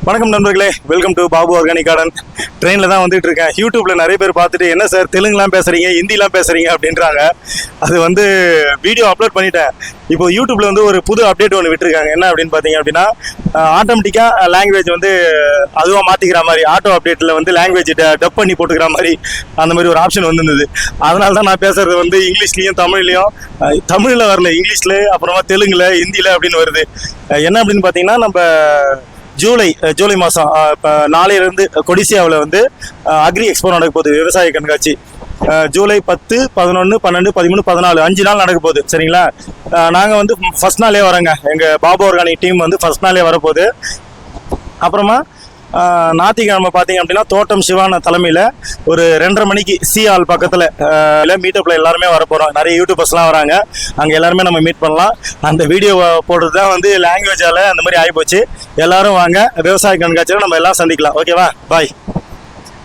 வணக்கம் நண்பர்களே, welcome to Babu organic garden. ட்ரெயினில் தான் வந்துட்டு இருக்கேன். யூடியூப்ல நிறைய பேர் பார்த்துட்டு என்ன சார் தெலுங்குலாம் பேசுறீங்க, ஹிந்திலாம் பேசுறீங்க அப்படின்றாங்க. அது வந்து வீடியோ அப்லோட் பண்ணிட்டேன். இப்போ யூடியூப்ல வந்து ஒரு புது அப்டேட் ஒன்று விட்டுருக்காங்க. என்ன அப்படின்னு பார்த்தீங்க அப்படின்னா, ஆட்டோமேட்டிக்காக லாங்குவேஜ் வந்து அதுவாக மாற்றிக்கிற மாதிரி, ஆட்டோ அப்டேட்டில் வந்து லாங்குவேஜ் டப் பண்ணி போட்டுக்கிற மாதிரி அந்த மாதிரி ஒரு ஆப்ஷன் வந்துருந்தது. அதனால தான் நான் பேசுறது வந்து இங்கிலீஷ்லேயும் தமிழ்லையும், தமிழில் வரல, இங்கிலீஷில், அப்புறமா தெலுங்குல, ஹிந்தியில் அப்படின்னு வருது. என்ன அப்படின்னு பார்த்தீங்கன்னா, நம்ம ஜூலை மாதம் இப்போ நாளையிலேருந்து கொடிசியாவில் வந்து அக்ரி எக்ஸ்போ நடக்க போகுது, விவசாய கண்காட்சி. ஜூலை 10, 11, 12, 13, 14 5 நாள் நடக்க போகுது. சரிங்களா? நாங்கள் வந்து ஃபர்ஸ்ட் நாளே வரோங்க. எங்கள் பாபு ஆர்கானிக் டீம் வந்து ஃபர்ஸ்ட் நாளே வரப்போகுது. அப்புறமா ஞாயிற்றுக்கிழமை பார்த்தீங்க அப்படின்னா தோட்டம் சிவான தலைமையில் ஒரு 2:30 மணிக்கு சிஆல் பக்கத்தில் மீட்டப்பில் எல்லாருமே வர போகிறோம். நிறைய யூடியூபர்ஸ்லாம் வராங்க. அங்கே எல்லாருமே நம்ம மீட் பண்ணலாம். அந்த வீடியோ போடுறது தான் வந்து லாங்குவேஜால் அந்த மாதிரி ஆகிப்போச்சு. எல்லாரும் வாங்க, விவசாய கண்காட்சியில் நம்ம எல்லாம் சந்திக்கலாம். ஓகேவா? பாய்.